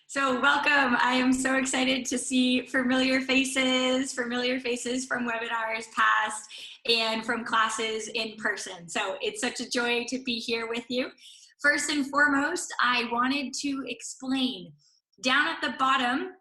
So welcome. I am so excited to see familiar faces from webinars past and from classes in person. So it's such a joy to be here with you. First and foremost, I wanted to explain. Down at the bottom,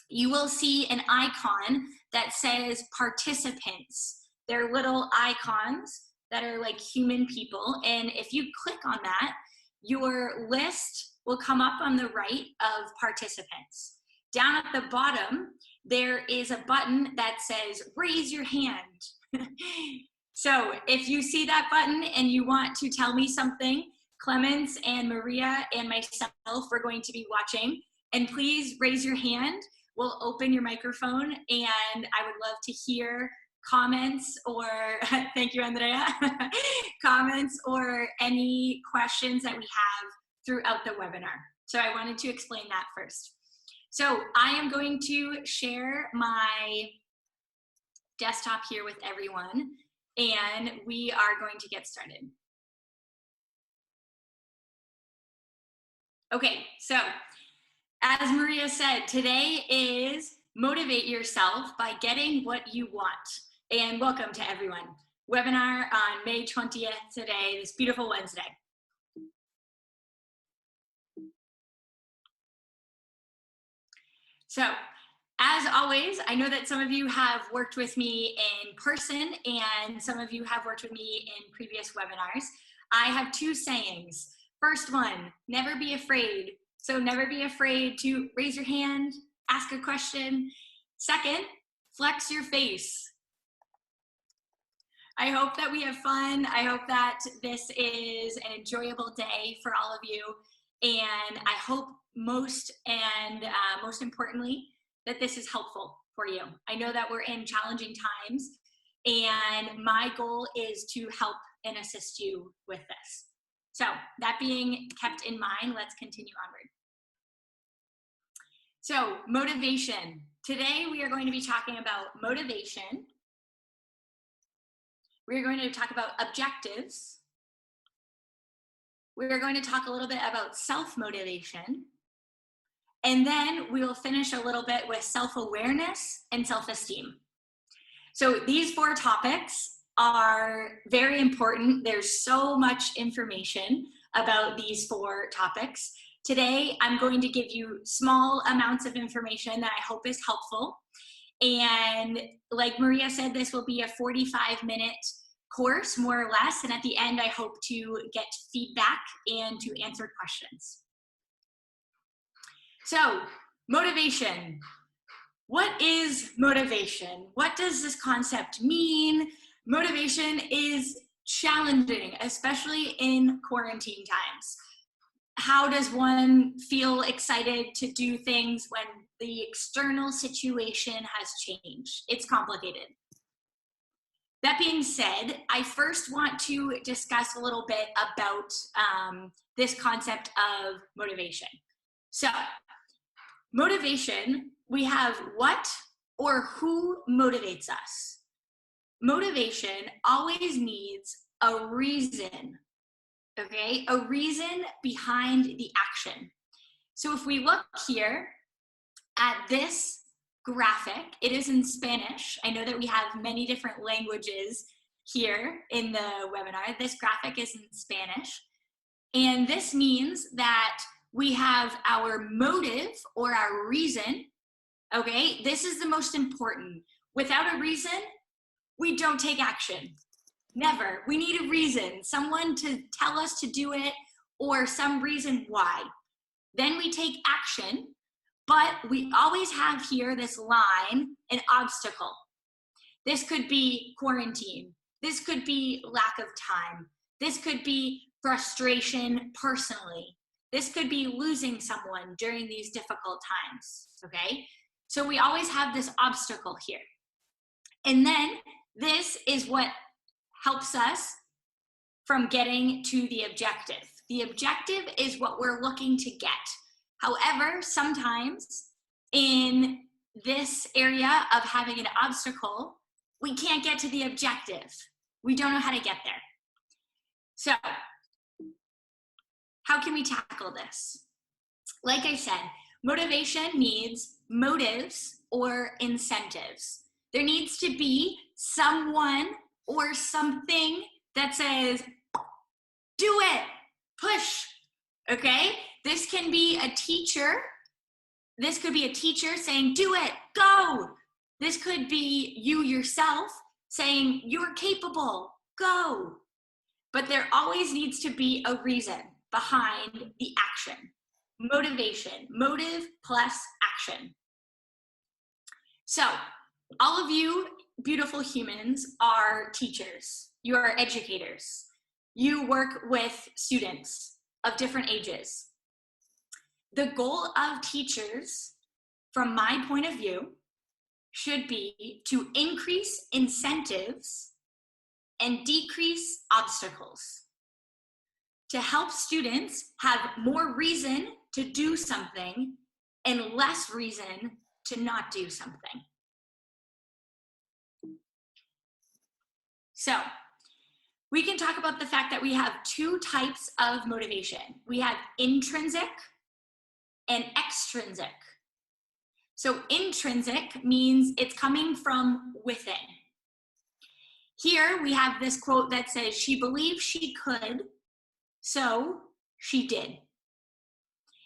you will see an icon that says participants. They're little icons that are like human people. And if you click on that, your list will come up on the right of participants. Down at the bottom, there is a button that says raise your hand. So if you see that button and you want to tell me something, Clemens and Maria and myself are going to be watching, and please raise your hand. We'll open your microphone, and I would love to hear comments or, thank you, Andrea, comments or any questions that we have throughout the webinar. So I wanted to explain that first. So I am going to share my desktop here with everyone, and we are going to get started. Okay, so as Maria said, today is Motivate Yourself by Getting What You Want. And welcome to everyone. Webinar on May 20th today, this beautiful Wednesday. So, as always, I know that some of you have worked with me in person and some of you have worked with me in previous webinars. I have two sayings. First one, never be afraid. So never be afraid to raise your hand, ask a question. Second, flex your face. I hope that we have fun. I hope that this is an enjoyable day for all of you. And I hope most importantly, that this is helpful for you. I know that we're in challenging times, and my goal is to help and assist you with this. So that being kept in mind, let's continue onward. So motivation. Today we are going to be talking about motivation. We're going to talk about objectives. We're going to talk a little bit about self-motivation. And then we will finish a little bit with self-awareness and self-esteem. So these four topics are very important. There's so much information about these four topics. Today, I'm going to give you small amounts of information that I hope is helpful. And like Maria said, this will be a 45-minute course, more or less. And at the end, I hope to get feedback and to answer questions. So, motivation. What is motivation? What does this concept mean? Motivation is challenging, especially in quarantine times. How does one feel excited to do things when the external situation has changed? It's complicated. That being said, I first want to discuss a little bit about this concept of motivation. So, motivation, we have what or who motivates us. Motivation always needs a reason, okay? A reason behind the action. So if we look here at this graphic, it is in Spanish. I know that we have many different languages here in the webinar. This graphic is in Spanish. And this means that we have our motive or our reason, okay? This is the most important. Without a reason, we don't take action. Never. We need a reason, someone to tell us to do it or some reason why. Then we take action, but we always have here this line, an obstacle. This could be quarantine. This could be lack of time. This could be frustration personally. This could be losing someone during these difficult times, okay? So we always have this obstacle here. And then this is what helps us from getting to the objective. The objective is what we're looking to get. However, sometimes in this area of having an obstacle, we can't get to the objective. We don't know how to get there. So, how can we tackle this? Like I said, motivation needs motives or incentives. There needs to be someone or something that says, do it, push, okay? This can be a teacher. This could be a teacher saying, do it, go. This could be you yourself saying, you're capable, go. But there always needs to be a reason behind the action. Motivation, motive plus action. So, all of you beautiful humans are teachers. You are educators. You work with students of different ages. The goal of teachers, from my point of view, should be to increase incentives and decrease obstacles, to help students have more reason to do something and less reason to not do something. So, we can talk about the fact that we have two types of motivation. We have intrinsic and extrinsic. So intrinsic means it's coming from within. Here we have this quote that says, she believed she could, so she did.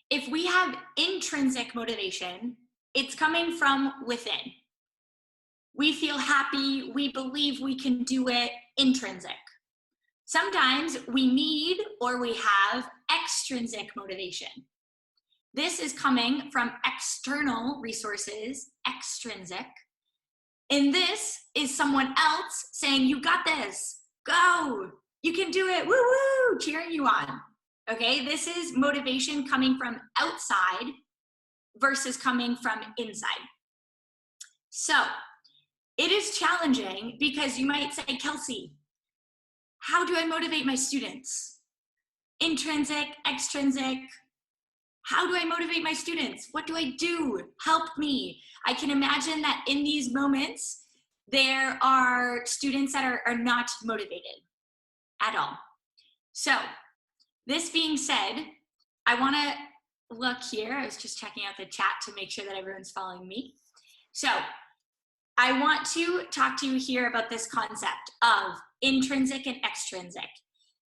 If we have intrinsic motivation, it's coming from within. We feel happy, we believe we can do it, intrinsic. Sometimes we need or we have extrinsic motivation. This is coming from external resources, extrinsic. And this is someone else saying, you got this, go, you can do it, woo woo, cheering you on. Okay, this is motivation coming from outside versus coming from inside. So it is challenging because you might say, Kelsey, how do I motivate my students? Intrinsic, extrinsic. How do I motivate my students? What do I do? Help me. I can imagine that in these moments, there are students that are not motivated at all. So this being said, I want to look here. I was just checking out the chat to make sure that everyone's following me. So I want to talk to you here about this concept of intrinsic and extrinsic.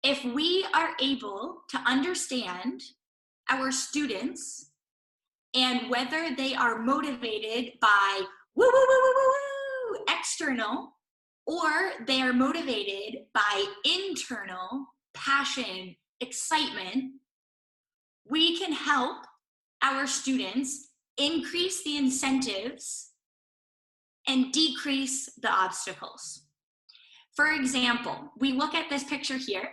If we are able to understand our students and whether they are motivated by woo, woo, woo, woo, woo, woo, external, or they are motivated by internal passion, excitement, we can help our students increase the incentives and decrease the obstacles. For example, we look at this picture here,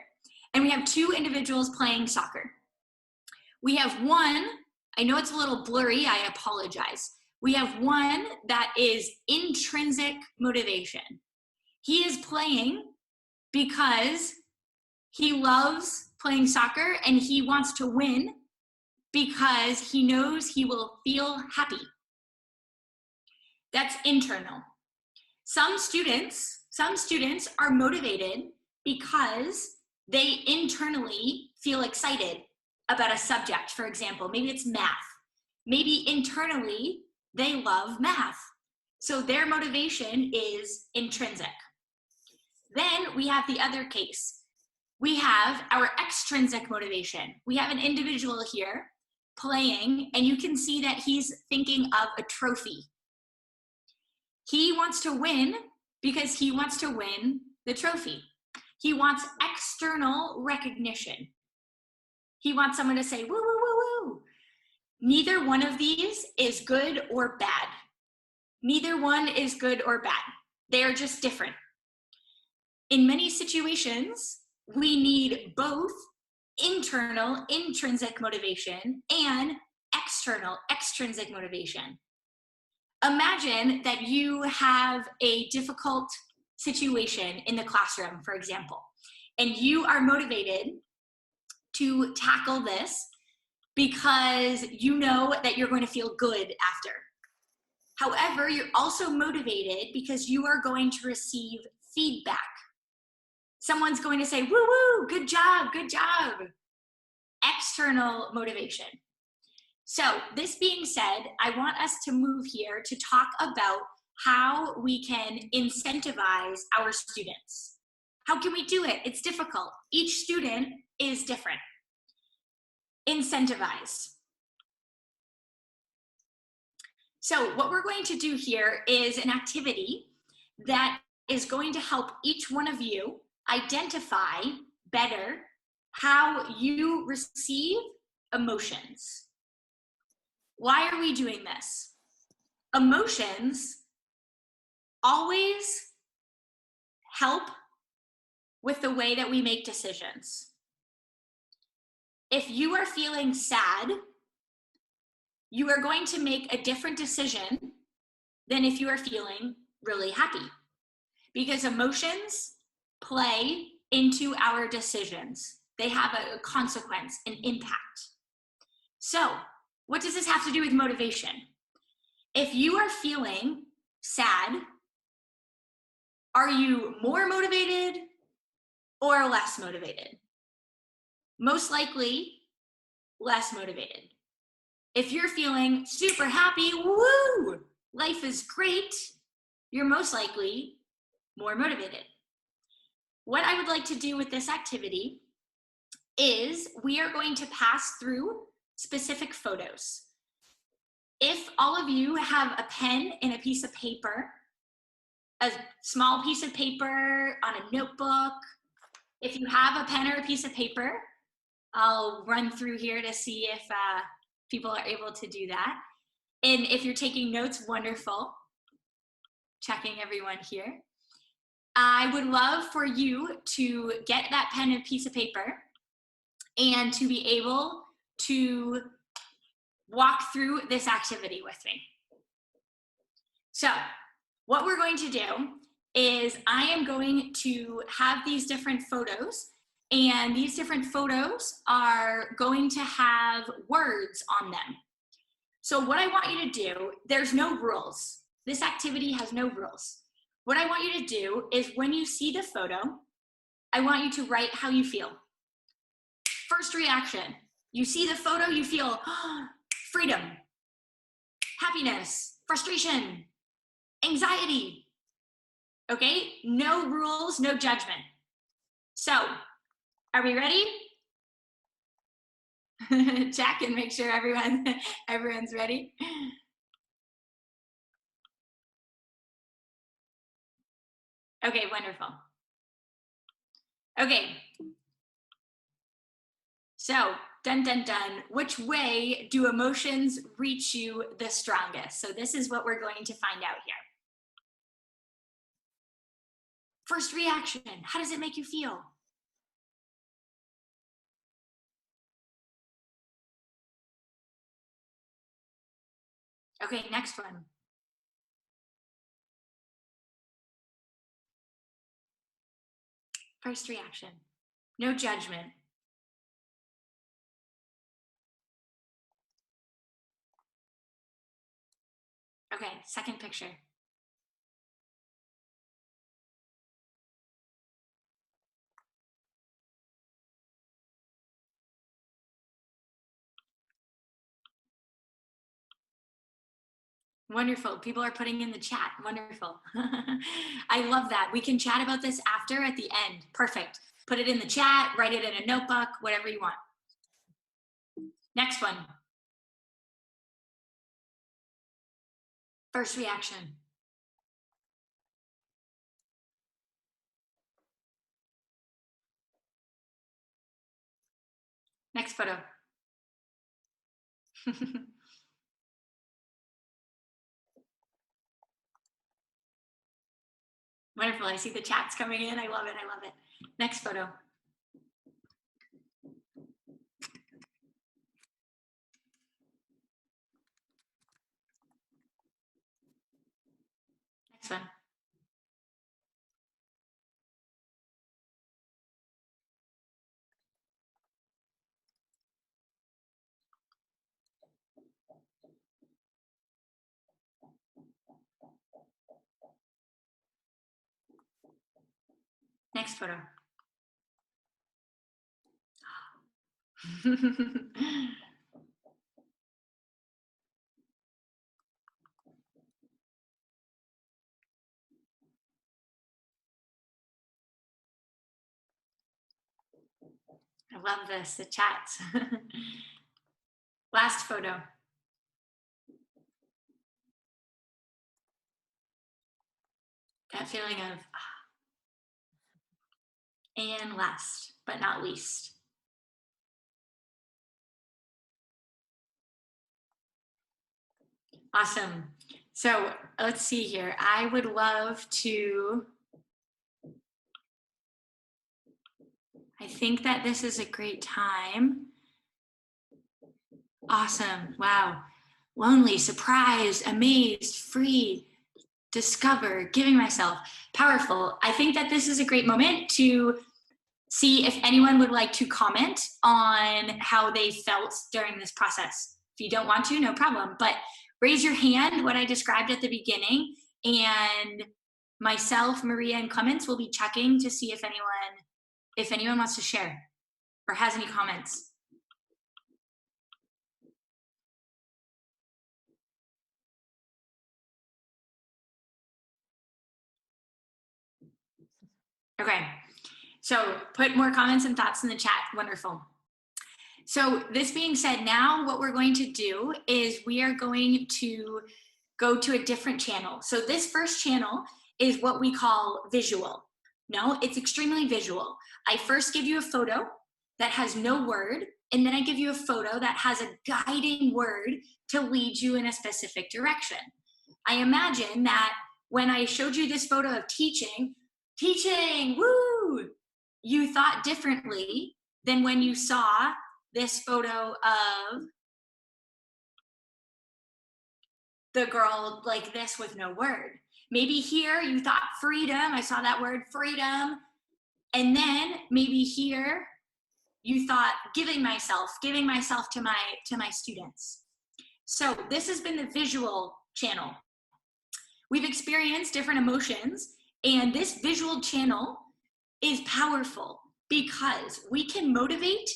and we have two individuals playing soccer. We have one, I know it's a little blurry, I apologize. We have one that is intrinsic motivation. He is playing because he loves playing soccer and he wants to win because he knows he will feel happy. That's internal. Some students are motivated because they internally feel excited about a subject. For example, maybe it's math. Maybe internally they love math. So their motivation is intrinsic. Then we have the other case. We have our extrinsic motivation. We have an individual here playing, and you can see that he's thinking of a trophy. He wants to win because he wants to win the trophy. He wants external recognition. He wants someone to say, woo, woo, woo, woo. Neither one of these is good or bad. Neither one is good or bad. They are just different. In many situations, we need both internal, intrinsic motivation and external, extrinsic motivation. Imagine that you have a difficult situation in the classroom, for example, and you are motivated to tackle this because you know that you're going to feel good after. However, you're also motivated because you are going to receive feedback. Someone's going to say, woo, woo, good job, good job. External motivation. So this being said, I want us to move here to talk about how we can incentivize our students. How can we do it? It's difficult. Each student is different. Incentivize. So what we're going to do here is an activity that is going to help each one of you identify better how you receive emotions. Why are we doing this? Emotions always help with the way that we make decisions. If you are feeling sad, you are going to make a different decision than if you are feeling really happy, because emotions play into our decisions. They have a consequence, an impact. So, what does this have to do with motivation? If you are feeling sad, are you more motivated or less motivated? Most likely, less motivated. If you're feeling super happy, woo, life is great, you're most likely more motivated. What I would like to do with this activity is we are going to pass through specific photos. If all of you have a pen and a piece of paper, a small piece of paper on a notebook, if you have a pen or a piece of paper, I'll run through here to see if people are able to do that. And if you're taking notes, wonderful. Checking everyone here. I would love for you to get that pen and piece of paper and to be able to walk through this activity with me. So what we're going to do is I am going to have these different photos, and these different photos are going to have words on them. So what I want you to do, there's no rules. This activity has no rules. What I want you to do is when you see the photo, I want you to write how you feel. First reaction, you see the photo, you feel freedom, happiness, frustration, anxiety. Okay, no rules, no judgment. So, are we ready? Check and make sure everyone's ready. Okay, wonderful. Okay. So, dun dun dun, which way do emotions reach you the strongest? So this is what we're going to find out here. First reaction, how does it make you feel? Okay, next one. First reaction, no judgment. Okay, second picture. Wonderful. People are putting in the chat. Wonderful. I love that. We can chat about this after at the end. Perfect. Put it in the chat, write it in a notebook, whatever you want. Next one. First reaction. Next photo. Wonderful. I see the chats coming in. I love it. I love it. Next photo. Next one. Next photo. I love this, the chats. Last photo. That feeling of, and last but not least. Awesome. So let's see here. I would love to, I think that this is a great time. Awesome. Wow. Lonely, surprised, amazed, free, discover, giving myself, powerful. I think that this is a great moment to see if anyone would like to comment on how they felt during this process. If you don't want to, no problem. But raise your hand, what I described at the beginning, and myself, Maria, and Clements will be checking to see if anyone wants to share or has any comments. Okay, so put more comments and thoughts in the chat. Wonderful. So this being said, now what we're going to do is we are going to go to a different channel. So this first channel is what we call visual. No, it's extremely visual. I first give you a photo that has no word, and then I give you a photo that has a guiding word to lead you in a specific direction. I imagine that when I showed you this photo of teaching, woo, you thought differently than when you saw this photo of the girl like this with no word. Maybe here you thought freedom, I saw that word freedom, and then maybe here you thought giving myself to my students. So this has been the visual channel. We've experienced different emotions, and this visual channel is powerful because we can motivate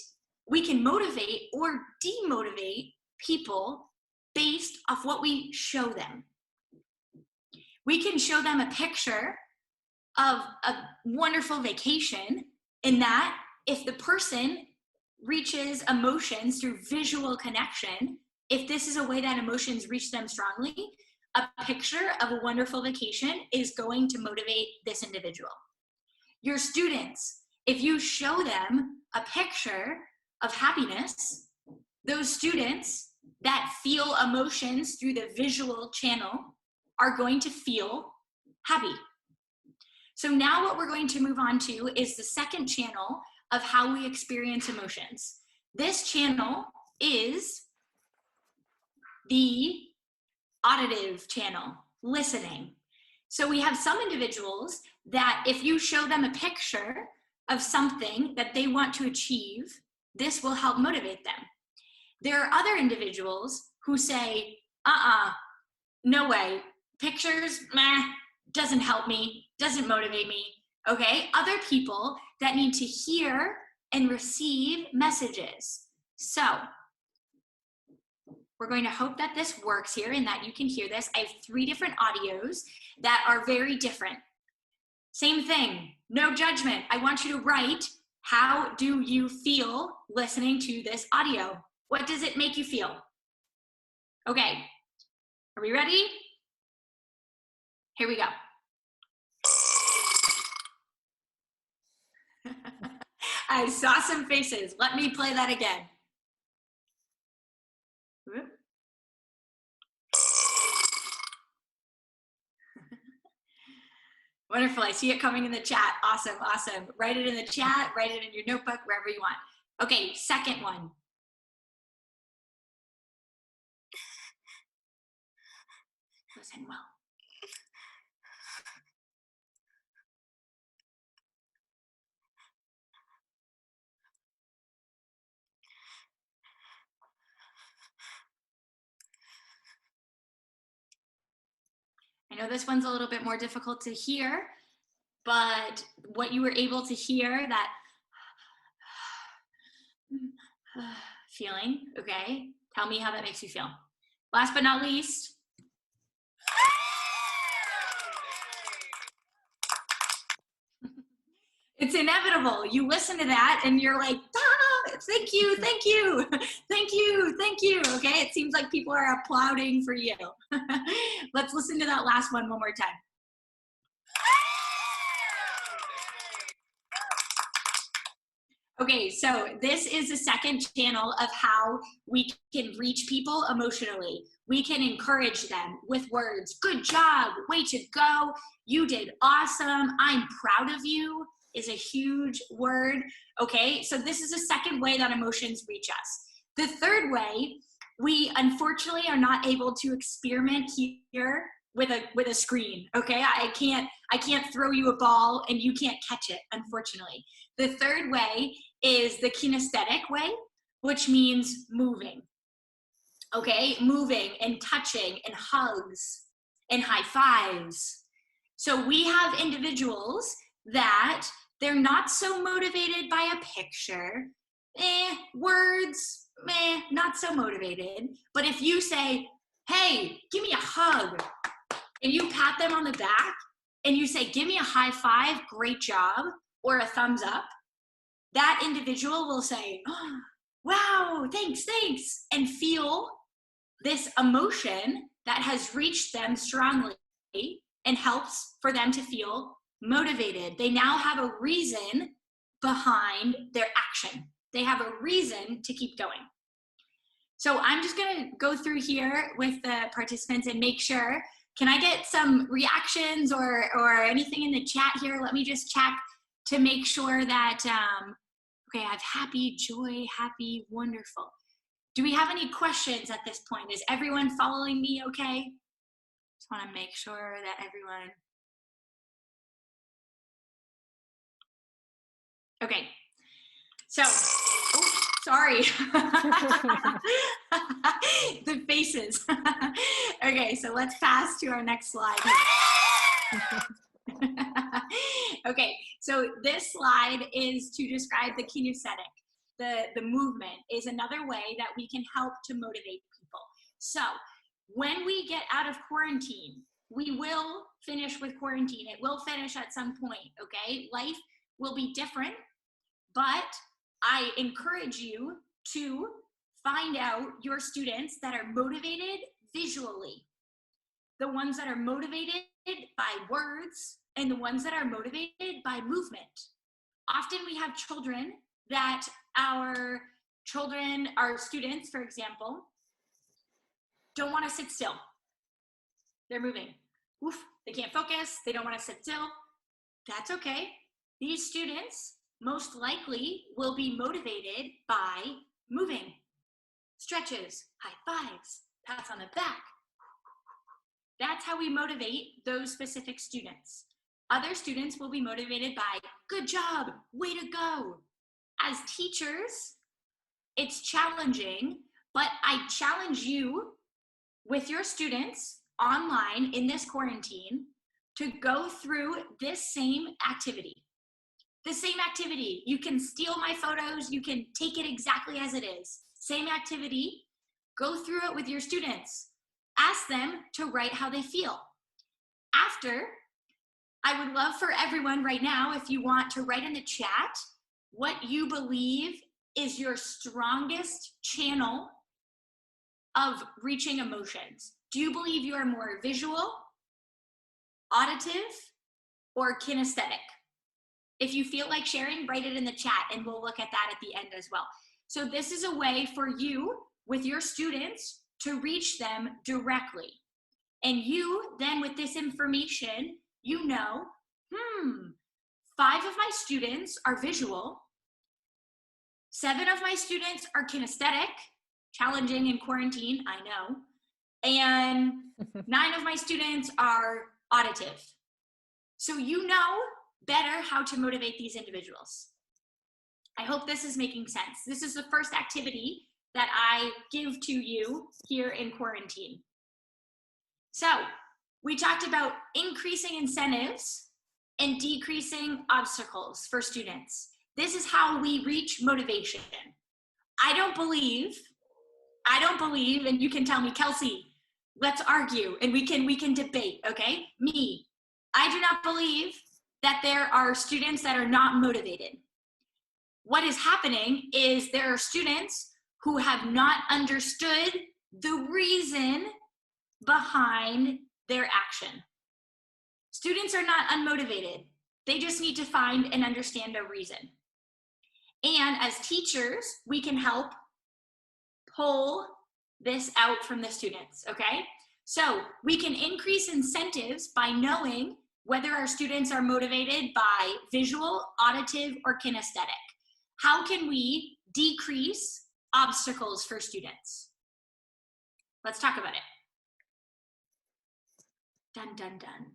or demotivate people based off what we show them. We can show them a picture of a wonderful vacation, in that if the person reaches emotions through visual connection, if this is a way that emotions reach them strongly, a picture of a wonderful vacation is going to motivate this individual. Your students, if you show them a picture of happiness, those students that feel emotions through the visual channel are going to feel happy. So now what we're going to move on to is the second channel of how we experience emotions. This channel is the auditive channel, listening. So we have some individuals that if you show them a picture of something that they want to achieve, this will help motivate them. There are other individuals who say, no way, pictures, meh, doesn't help me, doesn't motivate me, okay? Other people that need to hear and receive messages. So we're going to hope that this works here and that you can hear this. I have 3 different audios that are very different. Same thing, no judgment. I want you to write, how do you feel listening to this audio? What does it make you feel? Okay, are we ready? Here we go. I saw some faces. Let me play that again. Wonderful. I see it coming in the chat. Awesome, awesome. Write it in the chat, write it in your notebook, wherever you want. Okay, second one. Listen well. I know this one's a little bit more difficult to hear, but what you were able to hear, that feeling, okay? Tell me how that makes you feel. Last but not least. It's inevitable. You listen to that and you're like, thank you, thank you, thank you, thank you. Okay, it seems like people are applauding for you. Let's listen to that last one more time. Okay, so this is the second channel of how we can reach people emotionally. We can encourage them with words. Good job, way to go, you did awesome, I'm proud of you is a huge word. Okay, so this is the second way that emotions reach us. The third way, we unfortunately are not able to experiment here with a screen. Okay, I can't throw you a ball and you can't catch it, unfortunately. The third way is the kinesthetic way, which means moving. Okay, moving and touching and hugs and high fives. So we have individuals that they're not so motivated by a picture, words, not so motivated. But if you say, hey, give me a hug, and you pat them on the back and you say, give me a high five, great job, or a thumbs up, that individual will say, oh, wow, thanks, and feel this emotion that has reached them strongly and helps for them to feel motivated. They now have a reason behind their action. They have a reason to keep going. So I'm just gonna go through here with the participants and make sure, can I get some reactions or anything in the chat here? Let me just check to make sure that, okay, I have happy, joy, happy, wonderful. Do we have any questions at this point? Is everyone following me okay? Just wanna make sure that everyone, okay. So, oh, sorry. The faces. Okay, so let's pass to our next slide. Okay, so this slide is to describe the kinesthetic. The movement is another way that we can help to motivate people. So when we get out of quarantine, we will finish with quarantine. It will finish at some point, okay? Life will be different, but I encourage you to find out your students that are motivated visually, the ones that are motivated by words, and the ones that are motivated by movement. Often we have children that our students, for example, don't want to sit still. They're moving. Oof, they can't focus. They don't want to sit still. That's okay. These students most likely will be motivated by moving. Stretches, high fives, pats on the back. That's how we motivate those specific students. Other students will be motivated by, good job, way to go. As teachers, it's challenging, but I challenge you with your students online in this quarantine to go through this same activity. The same activity. You can steal my photos, you can take it exactly as it is. Same activity, go through it with your students. Ask them to write how they feel. After, I would love for everyone right now, if you want to write in the chat what you believe is your strongest channel of reaching emotions. Do you believe you are more visual, auditive, or kinesthetic? If you feel like sharing, write it in the chat and we'll look at that at the end as well. So this is a way for you with your students to reach them directly. And you then with this information, you know, 5 of my students are visual, 7 of my students are kinesthetic, challenging in quarantine, I know, and 9 of my students are auditive. So you know better how to motivate these individuals. I hope this is making sense. This is the first activity that I give to you here in quarantine. So we talked about increasing incentives and decreasing obstacles for students. This is how we reach motivation. I don't believe, and you can tell me, Kelsey, let's argue and we can debate, okay? Me, I do not believe that there are students that are not motivated. What is happening is there are students who have not understood the reason behind their action. Students are not unmotivated. They just need to find and understand a reason. And as teachers, we can help pull this out from the students, okay? So we can increase incentives by knowing whether our students are motivated by visual, auditive, or kinesthetic. How can we decrease obstacles for students? Let's talk about it. Dun, dun, dun.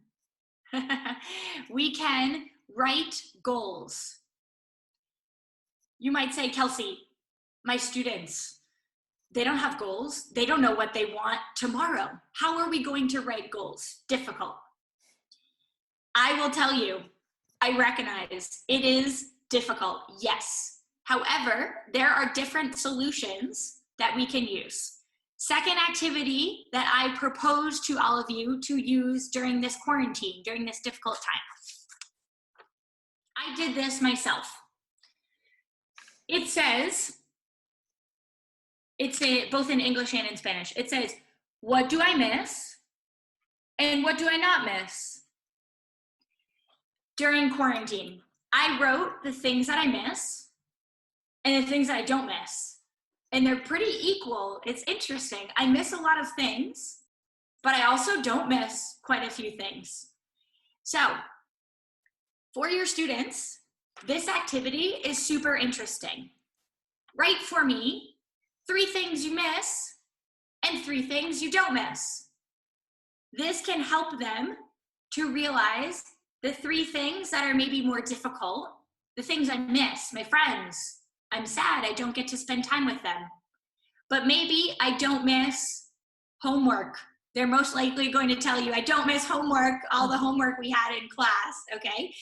We can write goals. You might say, Kelsey, my students, they don't have goals. They don't know what they want tomorrow. How are we going to write goals? Difficult. I will tell you, I recognize it is difficult, yes. However, there are different solutions that we can use. Second activity that I propose to all of you to use during this quarantine, during this difficult time. I did this myself. It says, it's both in English and in Spanish. It says, what do I miss? And what do I not miss? During quarantine, I wrote the things that I miss and the things that I don't miss. And they're pretty equal. It's interesting. I miss a lot of things, but I also don't miss quite a few things. So for your students, this activity is super interesting. Write for me 3 things you miss and 3 things you don't miss. This can help them to realize the 3 things that are maybe more difficult, the things I miss, my friends. I'm sad I don't get to spend time with them. But maybe I don't miss homework. They're most likely going to tell you, I don't miss homework, all the homework we had in class, okay?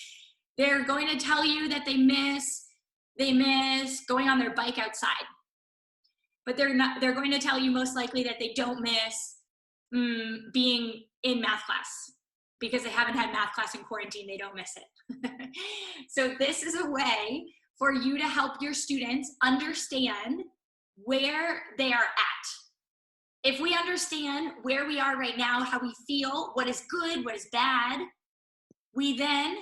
They're going to tell you that they miss going on their bike outside. But they're going to tell you most likely that they don't miss being in math class. Because they haven't had math class in quarantine, they don't miss it. So this is a way for you to help your students understand where they are at. If we understand where we are right now, how we feel, what is good, what is bad, we then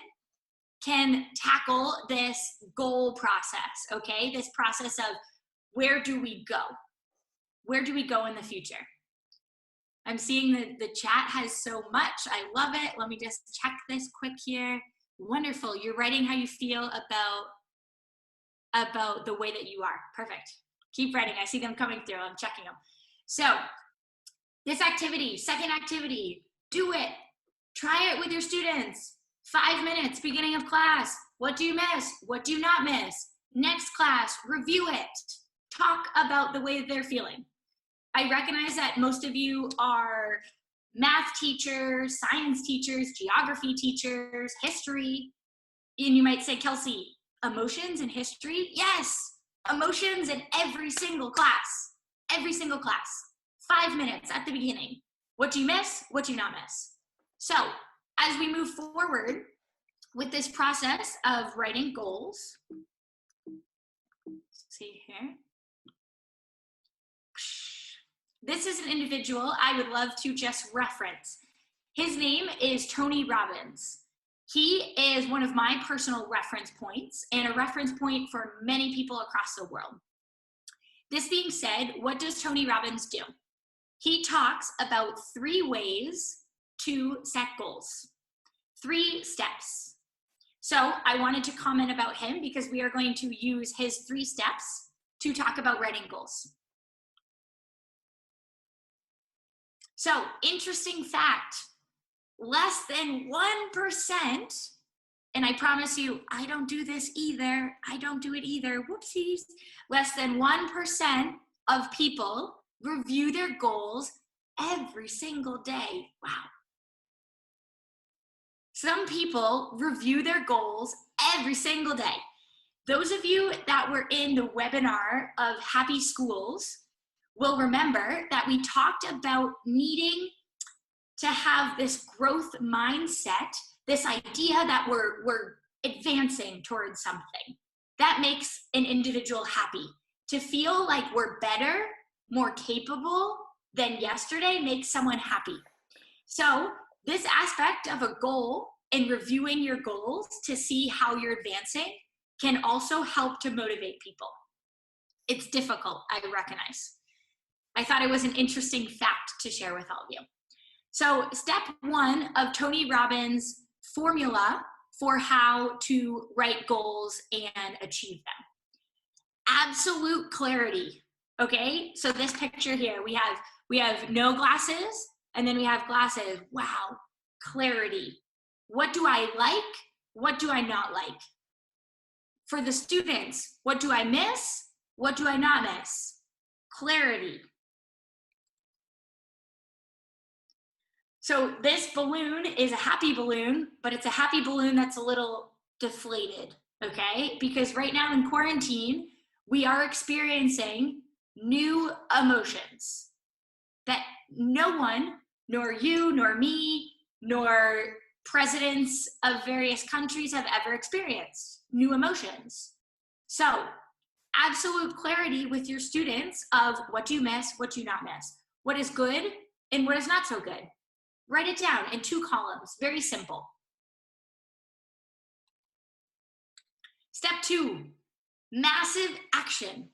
can tackle this goal process, okay? This process of where do we go? Where do we go in the future? I'm seeing that the chat has so much. I love it. Let me just check this quick here. Wonderful. You're writing how you feel about the way that you are. Perfect. Keep writing. I see them coming through. I'm checking them. So this activity, second activity, do it. Try it with your students. 5 minutes, beginning of class. What do you miss? What do you not miss? Next class, review it. Talk about the way that they're feeling. I recognize that most of you are math teachers, science teachers, geography teachers, history. And you might say, Kelsey, emotions and history? Yes, emotions in every single class. Every single class. 5 minutes at the beginning. What do you miss? What do you not miss? So as we move forward with this process of writing goals, let's see here. This is an individual I would love to just reference. His name is Tony Robbins. He is one of my personal reference points and a reference point for many people across the world. This being said, what does Tony Robbins do? He talks about 3 ways to set goals, 3 steps. So I wanted to comment about him because we are going to use his 3 steps to talk about writing goals. So, interesting fact, less than 1%, and I promise you, I don't do this either, I don't do it either, whoopsies, less than 1% of people review their goals every single day. Wow. Some people review their goals every single day. Those of you that were in the webinar of Happy Schools will remember that we talked about needing to have this growth mindset this idea that we're advancing towards something. That makes an individual happy. To feel like we're better, more capable than yesterday makes someone happy. So this aspect of a goal and reviewing your goals to see how you're advancing can also help to motivate people. It's difficult, I recognize. I thought it was an interesting fact to share with all of you. So step 1 of Tony Robbins' formula for how to write goals and achieve them. Absolute clarity, okay? So this picture here, we have no glasses, and then we have glasses. Wow, clarity. What do I like? What do I not like? For the students, what do I miss? What do I not miss? Clarity. So this balloon is a happy balloon, but it's a happy balloon that's a little deflated, okay? Because right now in quarantine, we are experiencing new emotions that no one, nor you, nor me, nor presidents of various countries have ever experienced. New emotions. So absolute clarity with your students of what do you miss, what do you not miss, what is good and what is not so good. Write it down in 2 columns, very simple. Step 2, massive action.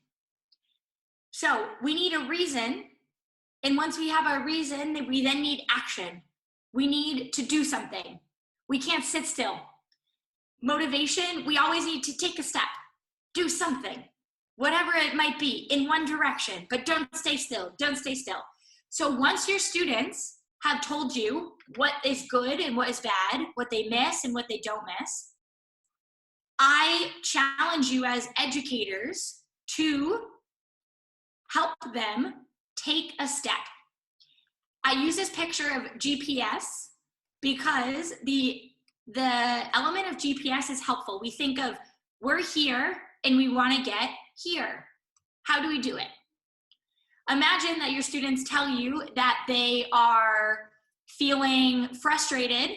So we need a reason, and once we have our reason, we then need action. We need to do something. We can't sit still. Motivation, we always need to take a step, do something, whatever it might be, in one direction, but don't stay still, don't stay still. So once your students have told you what is good and what is bad, what they miss and what they don't miss, I challenge you as educators to help them take a step. I use this picture of GPS because the element of GPS is helpful. We think of, we're here and we want to get here. How do we do it? Imagine that your students tell you that they are feeling frustrated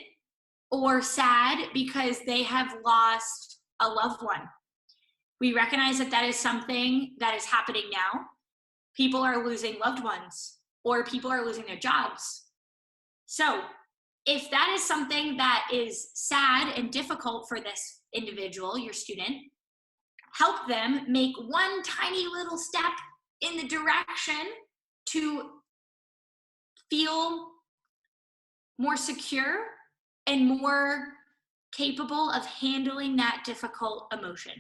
or sad because they have lost a loved one. We recognize that that is something that is happening now. People are losing loved ones, or people are losing their jobs. So if that is something that is sad and difficult for this individual, your student, help them make one tiny little step in the direction to feel more secure and more capable of handling that difficult emotion.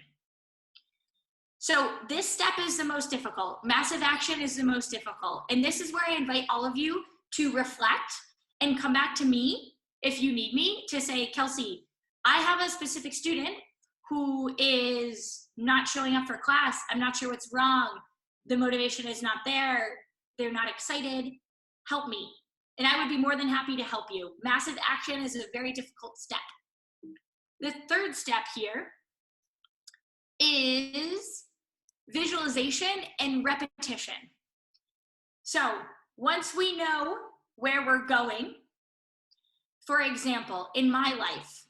So this step is the most difficult. Massive action is the most difficult. And this is where I invite all of you to reflect and come back to me if you need me to say, Kelsey, I have a specific student who is not showing up for class. I'm not sure what's wrong. The motivation is not there. They're not excited. Help me. And I would be more than happy to help you. Massive action is a very difficult step. The third step here is visualization and repetition. So once we know where we're going, for example, in my life,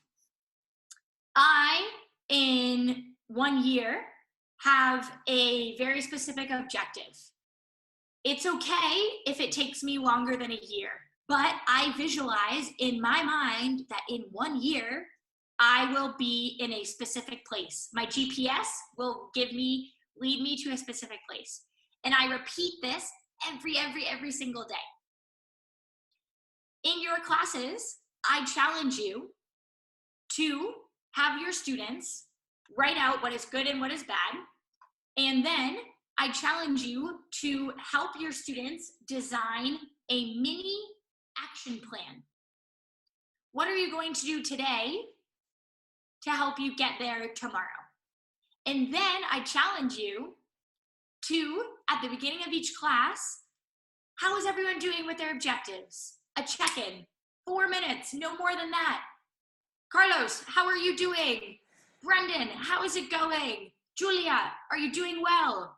I, in 1 year, have a very specific objective. It's okay if it takes me longer than a year, but I visualize in my mind that in 1 year, I will be in a specific place. My GPS will lead me to a specific place. And I repeat this every single day. In your classes, I challenge you to have your students write out what is good and what is bad. And then I challenge you to help your students design a mini action plan. What are you going to do today to help you get there tomorrow? And then I challenge you to, at the beginning of each class, how is everyone doing with their objectives? A check-in, 4 minutes, no more than that. Carlos, how are you doing? Brendan, how is it going? Julia, are you doing well?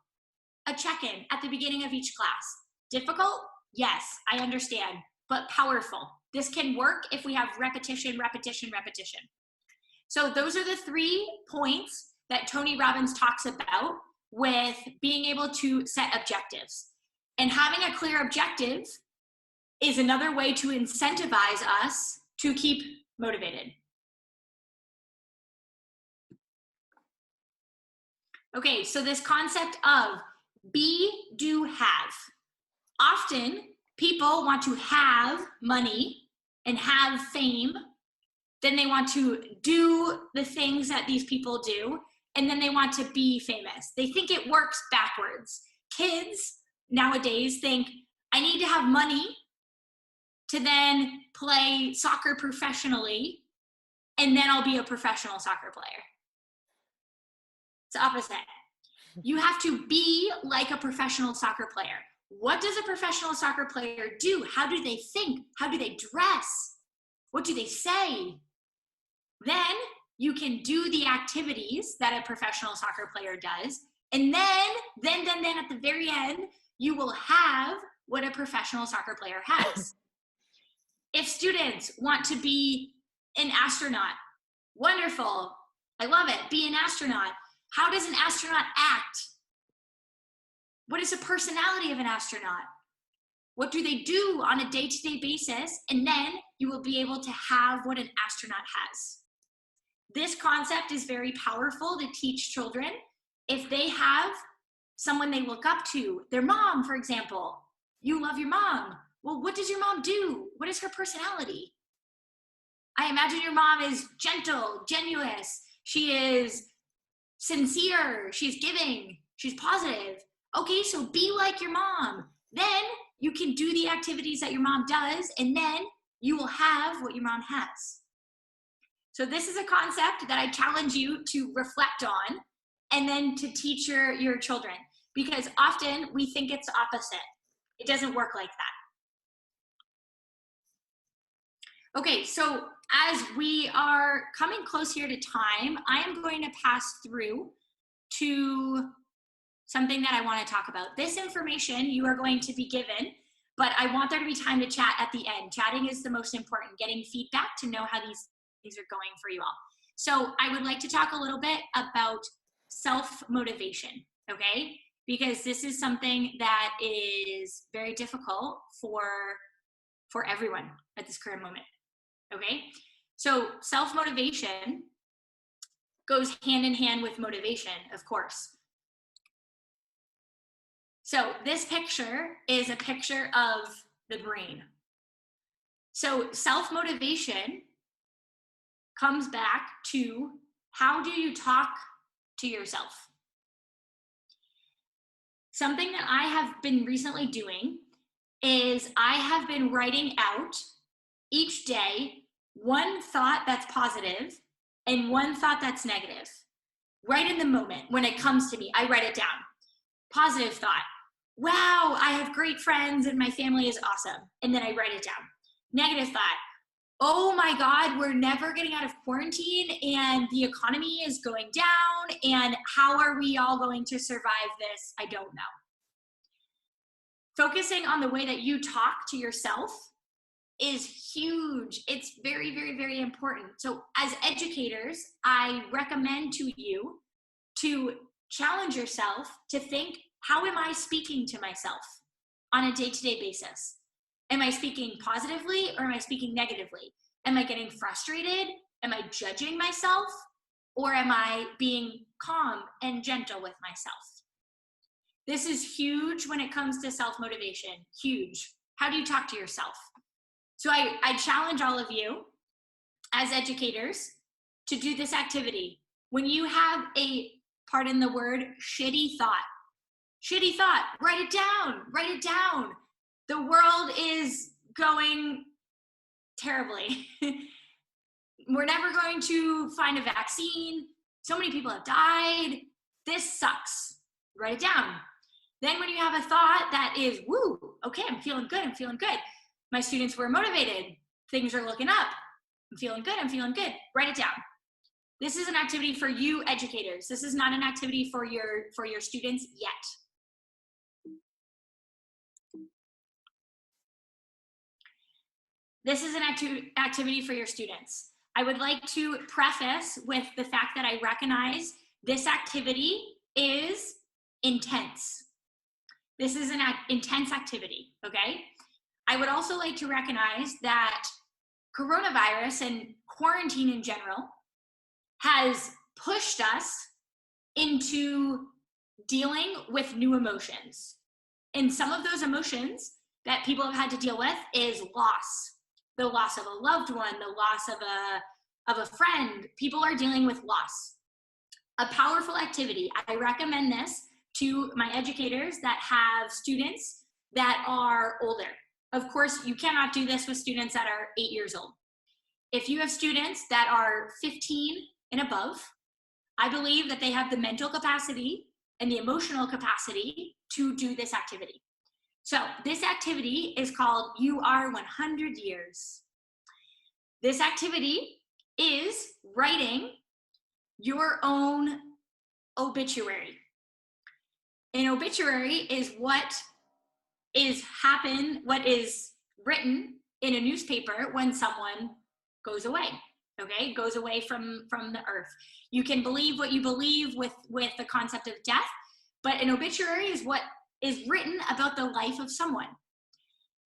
A check-in at the beginning of each class. Difficult? Yes, I understand, but powerful. This can work if we have repetition, repetition, repetition. So those are the 3 points that Tony Robbins talks about with being able to set objectives. And having a clear objective is another way to incentivize us to keep motivated. Okay, so this concept of be, do, have. Often people want to have money and have fame, then they want to do the things that these people do, and then they want to be famous. They think it works backwards. Kids nowadays think, I need to have money to then play soccer professionally, and then I'll be a professional soccer player. It's opposite. You have to be like a professional soccer player. What does a professional soccer player do? How do they think? How do they dress? What do they say? Then you can do the activities that a professional soccer player does. And then at the very end, you will have what a professional soccer player has. If students want to be an astronaut, wonderful. I love it. Be an astronaut. How does an astronaut act? What is the personality of an astronaut? What do they do on a day-to-day basis? And then you will be able to have what an astronaut has. This concept is very powerful to teach children. If they have someone they look up to, their mom, for example, you love your mom. Well, what does your mom do? What is her personality? I imagine your mom is gentle, generous. She is sincere. She's giving. She's positive. Okay, so be like your mom. Then you can do the activities that your mom does, and then you will have what your mom has. So this is a concept that I challenge you to reflect on and then to teach your children, because often we think it's the opposite. It doesn't work like that. Okay, so as we are coming close here to time, I am going to pass through to something that I want to talk about. This information you are going to be given, but I want there to be time to chat at the end. Chatting is the most important, getting feedback to know how these things are going for you all. So I would like to talk a little bit about self-motivation, okay? Because this is something that is very difficult for everyone at this current moment, okay? So self-motivation goes hand in hand with motivation, of course. So this picture is a picture of the brain. So self-motivation comes back to how do you talk to yourself? Something that I have been recently doing is I have been writing out each day one thought that's positive and one thought that's negative. Right in the moment when it comes to me, I write it down. Positive thought. Wow, I have great friends and my family is awesome. And then I write it down. Negative thought. Oh my God, we're never getting out of quarantine and the economy is going down and how are we all going to survive this? I don't know. Focusing on the way that you talk to yourself is huge. It's very, very, very important. So as educators, I recommend to you to challenge yourself to think, how am I speaking to myself on a day-to-day basis? Am I speaking positively or am I speaking negatively? Am I getting frustrated? Am I judging myself? Or am I being calm and gentle with myself? This is huge when it comes to self-motivation, huge. How do you talk to yourself? So I challenge all of you as educators to do this activity. When you have a, pardon the word, shitty thought, write it down. The world is going terribly. We're never going to find a vaccine. So many people have died. This sucks. Write it down. Then when you have a thought that is, woo, okay, I'm feeling good. My students were motivated. Things are looking up. I'm feeling good. Write it down. This is an activity for you educators. This is not an activity for your students yet. this is an activity for your students. I would like to preface with the fact that I recognize this activity is intense. This is an intense activity, okay? I would also like to recognize that coronavirus and quarantine in general has pushed us into dealing with new emotions. And some of those emotions that people have had to deal with is loss. The loss of a loved one, the loss of a friend. People are dealing with loss. A powerful activity. I recommend this to my educators that have students that are older. Of course, you cannot do this with students that are 8 years old. If you have students that are 15 and above, I believe that they have the mental capacity and the emotional capacity to do this activity. So this activity is called You Are 100 Years. This activity is writing your own obituary. An obituary is what is written in a newspaper when someone goes away, okay? Goes away from the earth. You can believe what you believe with the concept of death, but an obituary is what is written about the life of someone.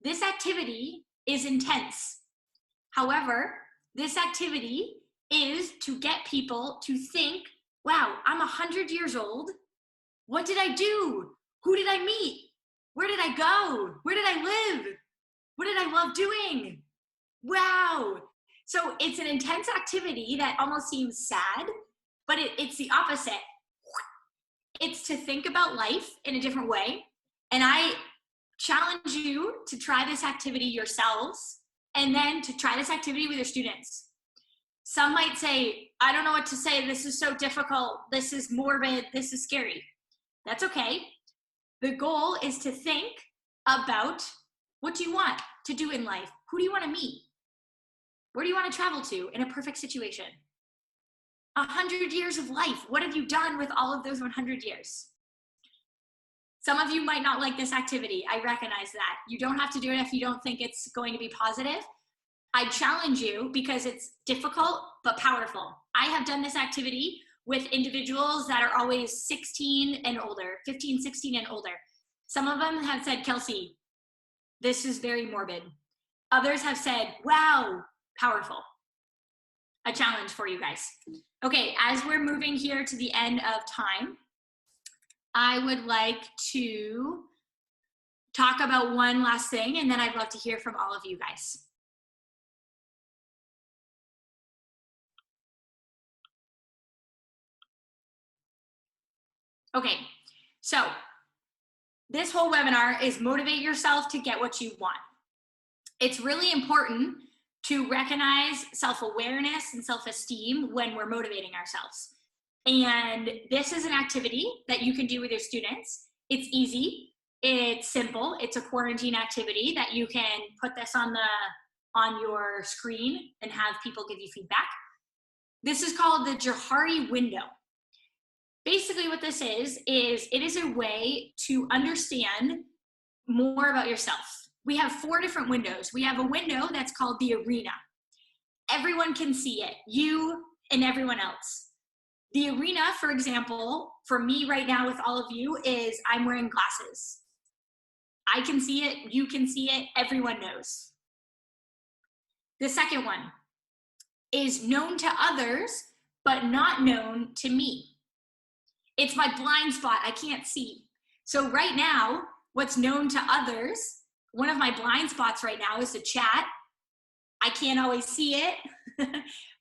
This activity is intense. However, this activity is to get people to think, wow, I'm 100 years old. What did I do? Who did I meet? Where did I go? Where did I live? What did I love doing? Wow. So it's an intense activity that almost seems sad, but it's the opposite. It's to think about life in a different way. And I challenge you to try this activity yourselves and then to try this activity with your students. Some might say, I don't know what to say. This is so difficult. This is morbid. This is scary. That's okay. The goal is to think about what do you want to do in life? Who do you want to meet? Where do you want to travel to in a perfect situation? 100 years of life. What have you done with all of those 100 years? Some of you might not like this activity. I recognize that. You don't have to do it if you don't think it's going to be positive. I challenge you because it's difficult but powerful. I have done this activity with individuals that are always 16 and older, 15, 16 and older. Some of them have said, Kelsey, this is very morbid. Others have said, wow, powerful. A challenge for you guys. Okay, as we're moving here to the end of time, I would like to talk about one last thing, and then I'd love to hear from all of you guys. Okay, so this whole webinar is motivate yourself to get what you want. It's really important to recognize self-awareness and self-esteem when we're motivating ourselves. And this is an activity that you can do with your students. It's easy, it's simple, it's a quarantine activity that you can put this on your screen and have people give you feedback. This is called the Johari Window. Basically what this is it is a way to understand more about yourself. We have 4 different windows. We have a window that's called the arena. Everyone can see it, you and everyone else. The arena, for example, for me right now with all of you is I'm wearing glasses. I can see it, you can see it, everyone knows. The second one is known to others, but not known to me. It's my blind spot, I can't see. So right now, what's known to others, one of my blind spots right now is the chat. I can't always see it,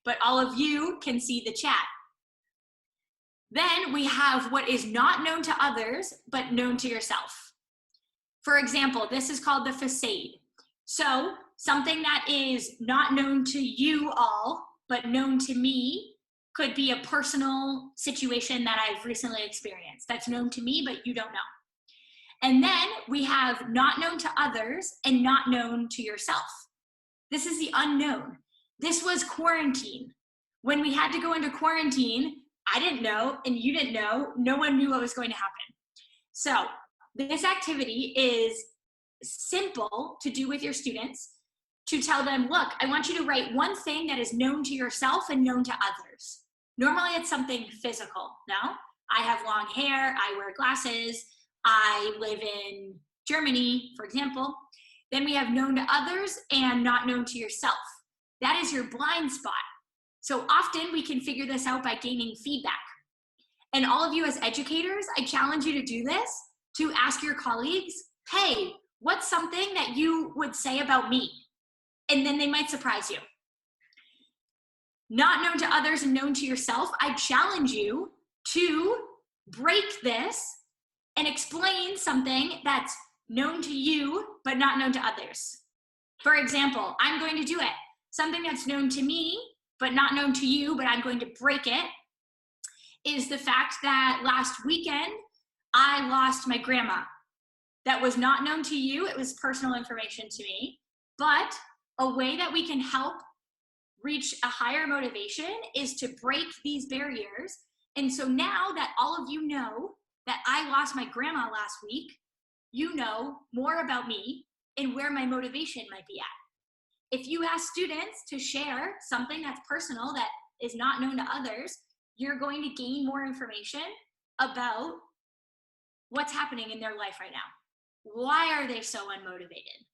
but all of you can see the chat. Then we have what is not known to others, but known to yourself. For example, this is called the facade. So something that is not known to you all, but known to me, could be a personal situation that I've recently experienced that's known to me, but you don't know. And then we have not known to others and not known to yourself. This is the unknown. This was quarantine. When we had to go into quarantine, I didn't know and you didn't know. No one knew what was going to happen. So this activity is simple to do with your students to tell them, look, I want you to write one thing that is known to yourself and known to others. Normally it's something physical, no? I have long hair, I wear glasses, I live in Germany, for example. Then we have known to others and not known to yourself. That is your blind spot. So often we can figure this out by gaining feedback. And all of you as educators, I challenge you to do this, to ask your colleagues, hey, what's something that you would say about me? And then they might surprise you. Not known to others and known to yourself, I challenge you to break this and explain something that's known to you but not known to others. For example, I'm going to do it. Something that's known to me but not known to you, but I'm going to break it, is the fact that last weekend I lost my grandma. That was not known to you, it was personal information to me, but a way that we can help reach a higher motivation is to break these barriers. And so now that all of you know that I lost my grandma last week, you know more about me and where my motivation might be at. If you ask students to share something that's personal that is not known to others, you're going to gain more information about what's happening in their life right now. Why are they so unmotivated?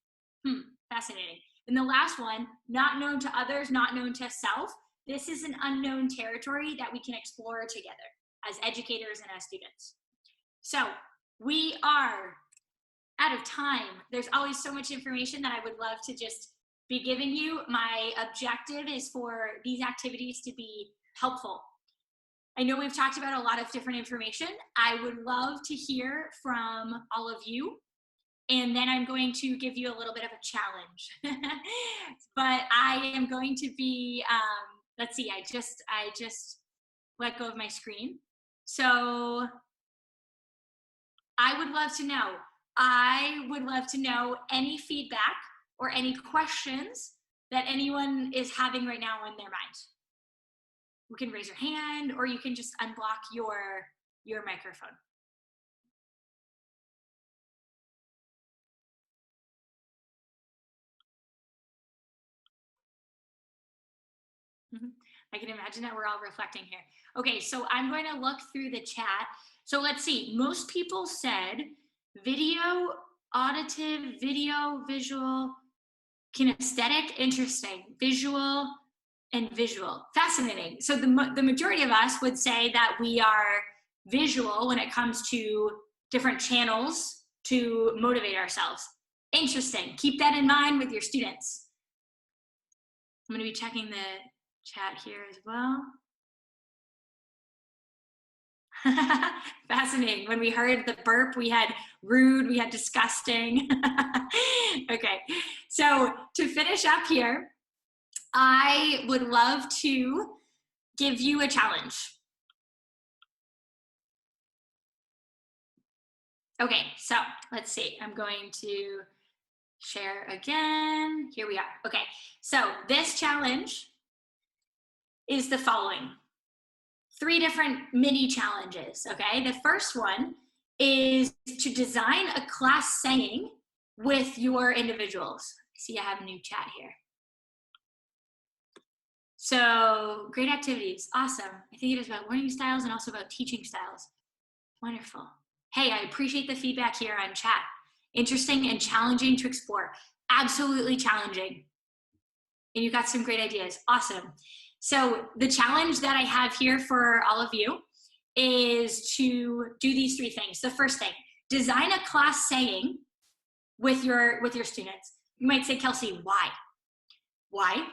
Fascinating. And the last one, not known to others, not known to self. This is an unknown territory that we can explore together as educators and as students. So we are out of time. There's always so much information that I would love to just be giving you. My objective is for these activities to be helpful. I know we've talked about a lot of different information. I would love to hear from all of you. And then I'm going to give you a little bit of a challenge. But I am going to be, let's see, I just let go of my screen. So I would love to know any feedback or any questions that anyone is having right now in their mind. You can raise your hand or you can just unblock your microphone. I can imagine that we're all reflecting here. Okay, so I'm going to look through the chat. So let's see, most people said video, auditive, video, visual, kinesthetic, interesting, visual, and visual. Fascinating. So the majority of us would say that we are visual when it comes to different channels to motivate ourselves. Interesting. Keep that in mind with your students. I'm going to be checking the chat here as well. Fascinating. When we heard the burp, we had rude, we had disgusting. Okay, so to finish up here, I would love to give you a challenge. Okay, so let's see. I'm going to share again. Here we are. Okay, so this challenge is the following. 3 different mini challenges, okay? The first one is to design a class saying with your individuals. I see I have a new chat here. So great activities, awesome. I think it is about learning styles and also about teaching styles. Wonderful. Hey, I appreciate the feedback here on chat. Interesting and challenging to explore. Absolutely challenging. And you got some great ideas, awesome. So the challenge that I have here for all of you is to do these 3 things. The first thing, design a class saying with your students. You might say, Kelsey, why? Why?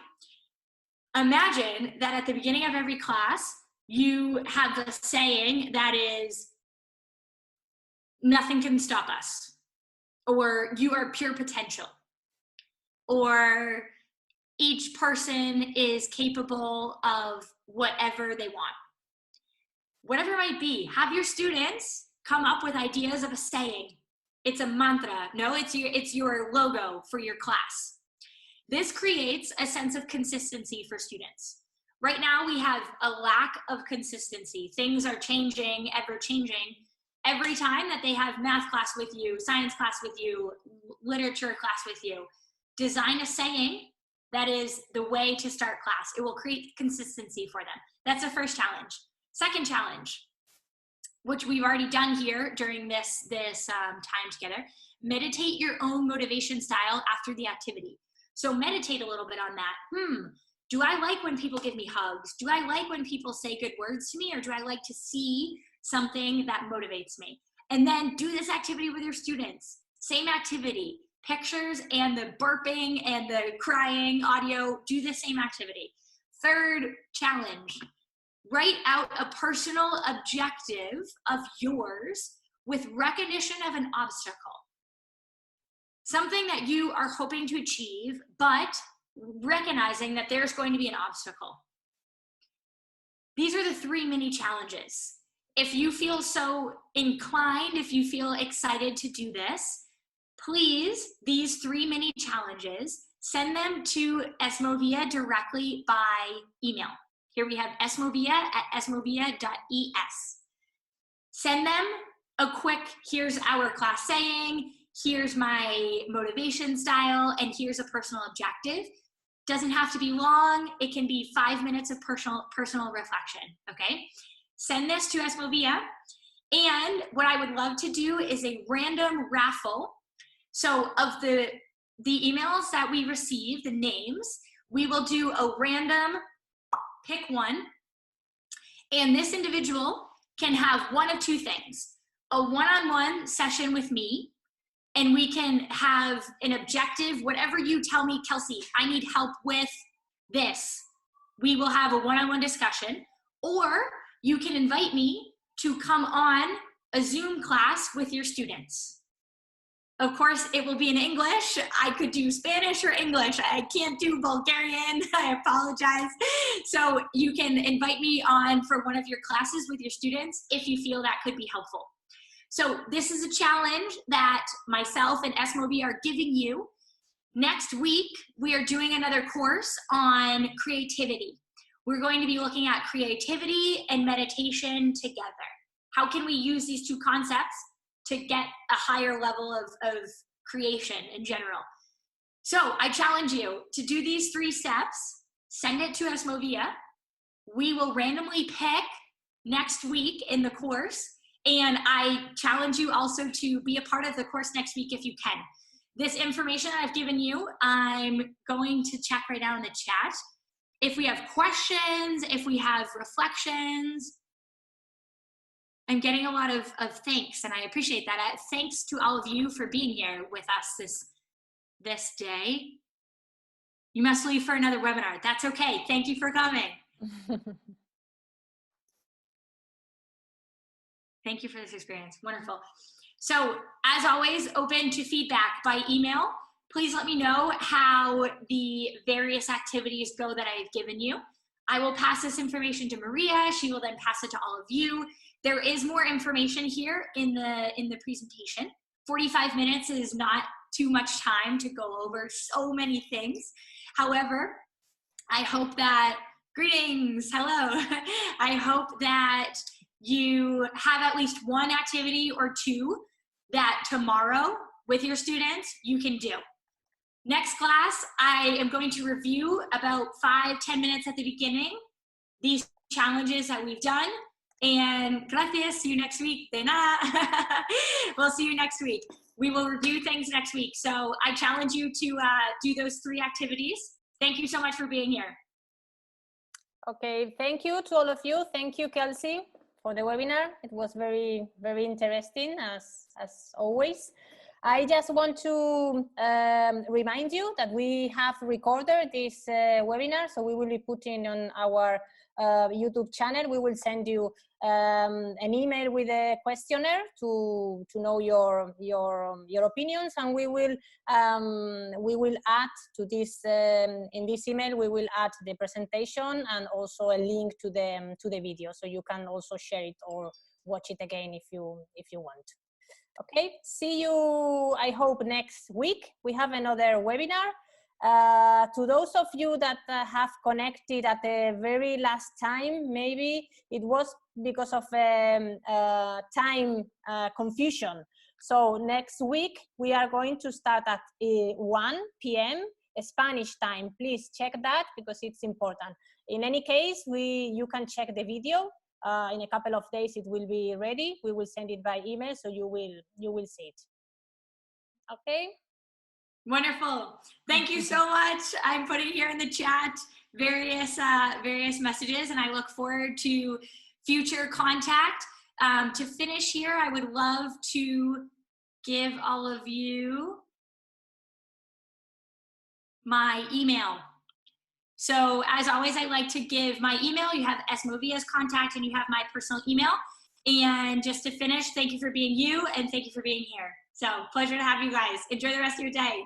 Imagine that at the beginning of every class, you have a saying that is, nothing can stop us, or you are pure potential, or each person is capable of whatever they want. Whatever it might be, have your students come up with ideas of a saying. It's a mantra. No, it's your logo for your class. This creates a sense of consistency for students. Right now, we have a lack of consistency. Things are changing, ever changing. Every time that they have math class with you, science class with you, literature class with you, design a saying that is the way to start class. It will create consistency for them. That's the first challenge. Second challenge, which we've already done here during this time together, meditate your own motivation style after the activity. So meditate a little bit on that. Do I like when people give me hugs? Do I like when people say good words to me? Or do I like to see something that motivates me? And then do this activity with your students. Same activity, pictures and the burping and the crying audio, do the same activity. Third challenge, write out a personal objective of yours with recognition of an obstacle. Something that you are hoping to achieve, but recognizing that there's going to be an obstacle. These are the 3 mini challenges. If you feel so inclined, if you feel excited to do this, please, these 3 mini challenges, send them to Esmovia directly by email. Here we have esmovia@esmovia.es. Send them a quick, here's our class saying, here's my motivation style, and here's a personal objective. Doesn't have to be long. It can be 5 minutes of personal reflection, okay? Send this to Esmovia. And what I would love to do is a random raffle. So of the emails that we receive, the names, we will do a random pick one. And this individual can have one of 2 things. A one-on-one session with me, and we can have an objective, whatever you tell me, Kelsey, I need help with this. We will have a one-on-one discussion, or you can invite me to come on a Zoom class with your students. Of course, it will be in English. I could do Spanish or English. I can't do Bulgarian. I apologize. So you can invite me on for one of your classes with your students if you feel that could be helpful. So this is a challenge that myself and Esmovia are giving you. Next week, we are doing another course on creativity. We're going to be looking at creativity and meditation together. How can we use these 2 concepts to get a higher level of creation in general? So I challenge you to do these 3 steps, send it to Esmovia. We will randomly pick next week in the course. And I challenge you also to be a part of the course next week if you can. This information I've given you, I'm going to check right now in the chat. If we have questions, if we have reflections, I'm getting a lot of thanks, and I appreciate that. Thanks to all of you for being here with us this day. You must leave for another webinar. That's okay. Thank you for coming. Thank you for this experience. Wonderful. So as always, open to feedback by email. Please let me know how the various activities go that I've given you. I will pass this information to Maria. She will then pass it to all of you. There is more information here in the presentation. 45 minutes is not too much time to go over so many things. However, I hope that, greetings, hello. I hope that you have at least one activity or 2 that tomorrow with your students you can do. Next class, I am going to review about 5-10 minutes at the beginning these challenges that we've done. And gracias, see you next week. De nada. We'll see you next week. We will review things next week. So I challenge you to do those 3 activities. Thank you so much for being here. Okay, thank you to all of you. Thank you, Kelsey, for the webinar. It was very, very interesting as always. I just want to remind you that we have recorded this webinar, so we will be putting on our YouTube channel. We will send you an email with a questionnaire to know your opinions, and we will add to this in this email. We will add the presentation and also a link to the video, so you can also share it or watch it again if you want. Okay, see you, I hope, next week. We have another webinar. To those of you that have connected at the very last time, maybe it was because of time confusion. So next week, we are going to start at 1 p.m. Spanish time. Please check that because it's important. In any case, you can check the video. In a couple of days, it will be ready. We will send it by email, so you will see it. Okay. Wonderful. Thank you so much. I'm putting here in the chat various messages, and I look forward to future contact. To finish here, I would love to give all of you my email. So as always, I like to give my email. You have Esmovia's contact and you have my personal email. And just to finish, thank you for being you and thank you for being here. So pleasure to have you guys. Enjoy the rest of your day.